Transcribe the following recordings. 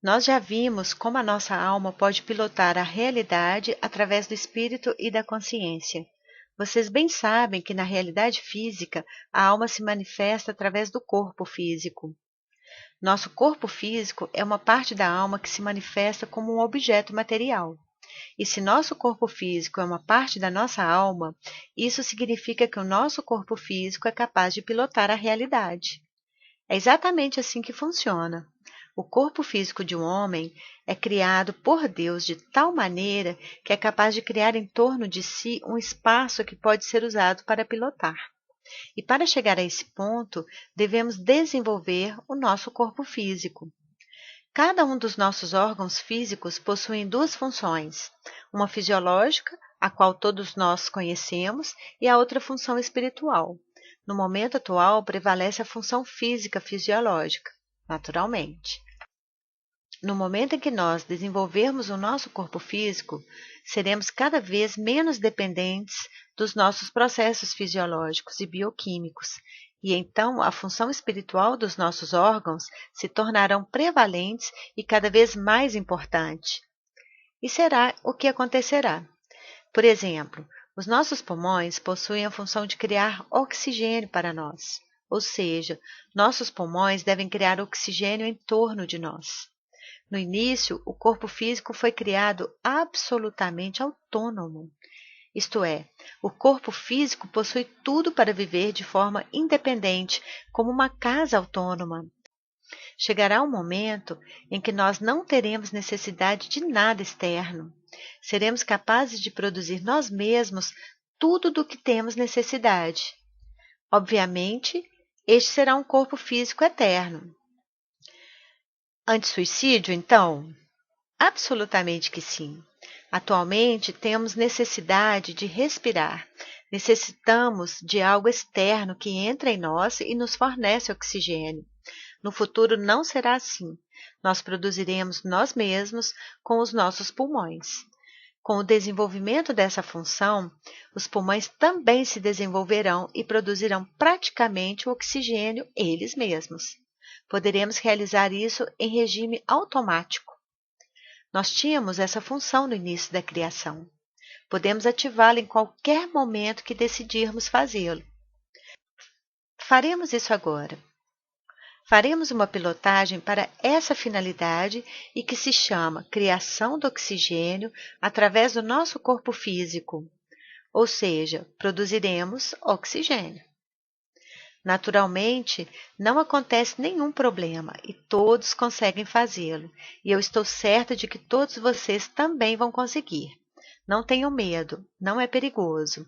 Nós já vimos como a nossa alma pode pilotar a realidade através do espírito e da consciência. Vocês bem sabem que na realidade física, a alma se manifesta através do corpo físico. Nosso corpo físico é uma parte da alma que se manifesta como um objeto material. E se nosso corpo físico é uma parte da nossa alma, isso significa que o nosso corpo físico é capaz de pilotar a realidade. É exatamente assim que funciona. O corpo físico de um homem é criado por Deus de tal maneira que é capaz de criar em torno de si um espaço que pode ser usado para pilotar. E para chegar a esse ponto, devemos desenvolver o nosso corpo físico. Cada um dos nossos órgãos físicos possui duas funções, uma fisiológica, a qual todos nós conhecemos, e a outra função espiritual. No momento atual, prevalece a função física fisiológica, naturalmente. No momento em que nós desenvolvermos o nosso corpo físico, seremos cada vez menos dependentes dos nossos processos fisiológicos e bioquímicos, e então a função espiritual dos nossos órgãos se tornarão prevalentes e cada vez mais importante. E será o que acontecerá. Por exemplo, os nossos pulmões possuem a função de criar oxigênio para nós, ou seja, nossos pulmões devem criar oxigênio em torno de nós. No início, o corpo físico foi criado absolutamente autônomo. Isto é, o corpo físico possui tudo para viver de forma independente, como uma casa autônoma. Chegará um momento em que nós não teremos necessidade de nada externo. Seremos capazes de produzir nós mesmos tudo do que temos necessidade. Obviamente, este será um corpo físico eterno. Anti-suicídio, então? Absolutamente que sim. Atualmente, temos necessidade de respirar. Necessitamos de algo externo que entra em nós e nos fornece oxigênio. No futuro não será assim. Nós produziremos nós mesmos com os nossos pulmões. Com o desenvolvimento dessa função, os pulmões também se desenvolverão e produzirão praticamente o oxigênio eles mesmos. Poderemos realizar isso em regime automático. Nós tínhamos essa função no início da criação. Podemos ativá-la em qualquer momento que decidirmos fazê-lo. Faremos isso agora. Faremos uma pilotagem para essa finalidade e que se chama criação do oxigênio através do nosso corpo físico, ou seja, produziremos oxigênio. Naturalmente, não acontece nenhum problema e todos conseguem fazê-lo, e eu estou certa de que todos vocês também vão conseguir. Não tenham medo, não é perigoso.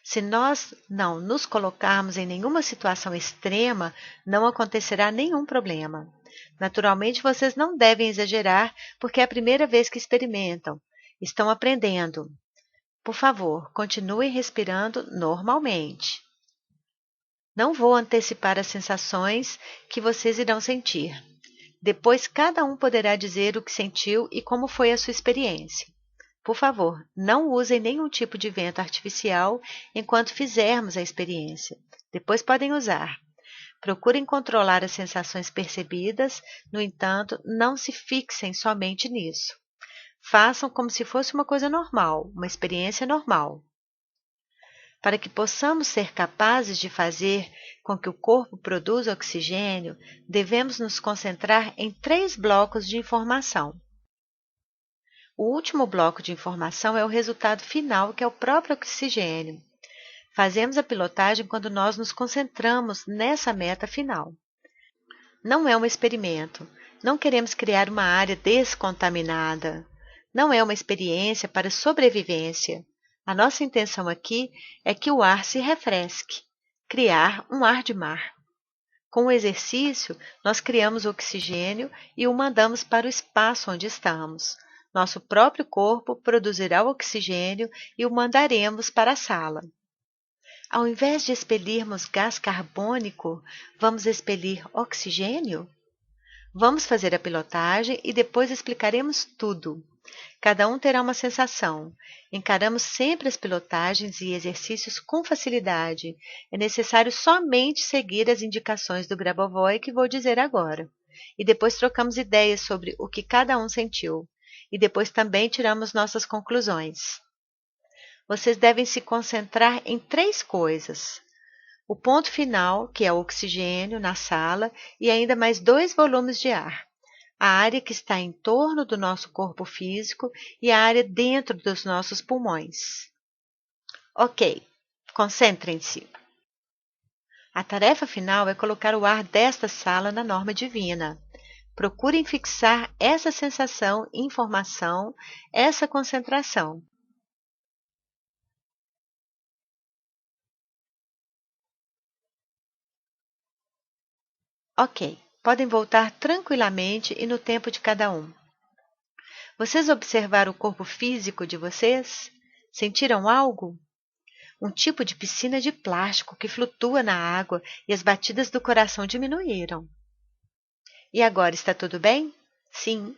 Se nós não nos colocarmos em nenhuma situação extrema, não acontecerá nenhum problema. Naturalmente, vocês não devem exagerar, porque é a primeira vez que experimentam. Estão aprendendo. Por favor, continuem respirando normalmente. Não vou antecipar as sensações que vocês irão sentir. Depois, cada um poderá dizer o que sentiu e como foi a sua experiência. Por favor, não usem nenhum tipo de vento artificial enquanto fizermos a experiência. Depois podem usar. Procurem controlar as sensações percebidas, no entanto, não se fixem somente nisso. Façam como se fosse uma coisa normal, uma experiência normal. Para que possamos ser capazes de fazer com que o corpo produza oxigênio, devemos nos concentrar em 3 blocos de informação. O último bloco de informação é o resultado final, que é o próprio oxigênio. Fazemos a pilotagem quando nós nos concentramos nessa meta final. Não é um experimento. Não queremos criar uma área descontaminada. Não é uma experiência para sobrevivência. A nossa intenção aqui é que o ar se refresque, criar um ar de mar. Com o exercício, nós criamos o oxigênio e o mandamos para o espaço onde estamos. Nosso próprio corpo produzirá o oxigênio e o mandaremos para a sala. Ao invés de expelirmos gás carbônico, vamos expelir oxigênio? Vamos fazer a pilotagem e depois explicaremos tudo. Cada um terá uma sensação. Encaramos sempre as pilotagens e exercícios com facilidade. É necessário somente seguir as indicações do Grabovoi que vou dizer agora. E depois trocamos ideias sobre o que cada um sentiu. E depois também tiramos nossas conclusões. Vocês devem se concentrar em 3 coisas. O ponto final, que é o oxigênio na sala, e ainda mais 2 volumes de ar. A área que está em torno do nosso corpo físico e a área dentro dos nossos pulmões. Ok, concentrem-se. A tarefa final é colocar o ar desta sala na norma divina. Procurem fixar essa sensação, informação, essa concentração. Ok, podem voltar tranquilamente e no tempo de cada um. Vocês observaram o corpo físico de vocês? Sentiram algo? Um tipo de piscina de plástico que flutua na água e as batidas do coração diminuíram. E agora está tudo bem? Sim.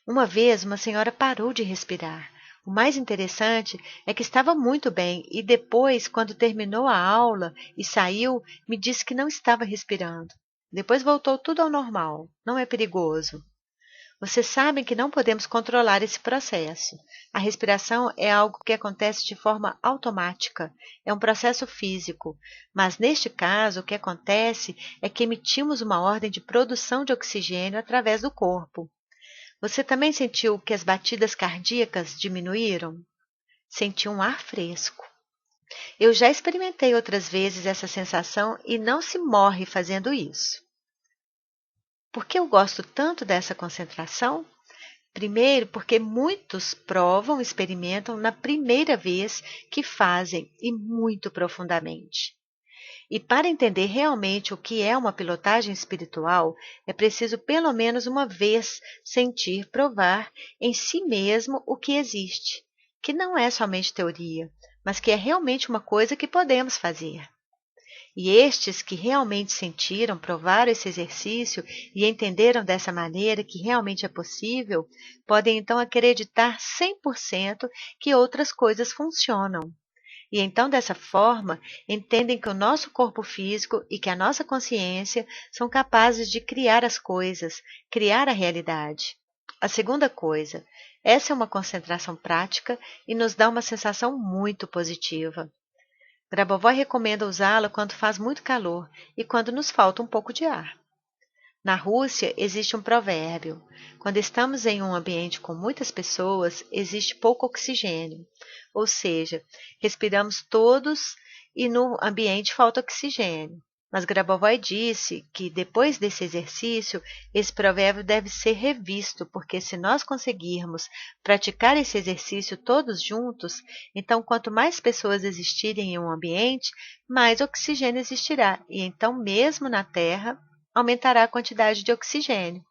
Uma vez uma senhora parou de respirar. O mais interessante é que estava muito bem e depois, quando terminou a aula e saiu, me disse que não estava respirando. Depois voltou tudo ao normal. Não é perigoso. Vocês sabem que não podemos controlar esse processo. A respiração é algo que acontece de forma automática, é um processo físico, mas neste caso o que acontece é que emitimos uma ordem de produção de oxigênio através do corpo. Você também sentiu que as batidas cardíacas diminuíram? Sentiu um ar fresco. Eu já experimentei outras vezes essa sensação e não se morre fazendo isso. Por que eu gosto tanto dessa concentração? Primeiro, porque muitos provam, experimentam na primeira vez que fazem e muito profundamente. E para entender realmente o que é uma pilotagem espiritual, é preciso pelo menos uma vez sentir, provar em si mesmo o que existe, que não é somente teoria, mas que é realmente uma coisa que podemos fazer. E estes que realmente sentiram, provaram esse exercício e entenderam dessa maneira que realmente é possível, podem então acreditar 100% que outras coisas funcionam. E então, dessa forma, entendem que o nosso corpo físico e que a nossa consciência são capazes de criar as coisas, criar a realidade. A segunda coisa, essa é uma concentração prática e nos dá uma sensação muito positiva. Grabovoi recomenda usá-la quando faz muito calor e quando nos falta um pouco de ar. Na Rússia, existe um provérbio: quando estamos em um ambiente com muitas pessoas, existe pouco oxigênio, ou seja, respiramos todos e no ambiente falta oxigênio. Mas Grabovoi disse que, depois desse exercício, esse provérbio deve ser revisto, porque se nós conseguirmos praticar esse exercício todos juntos, então quanto mais pessoas existirem em um ambiente, mais oxigênio existirá, e então mesmo na Terra, aumentará a quantidade de oxigênio.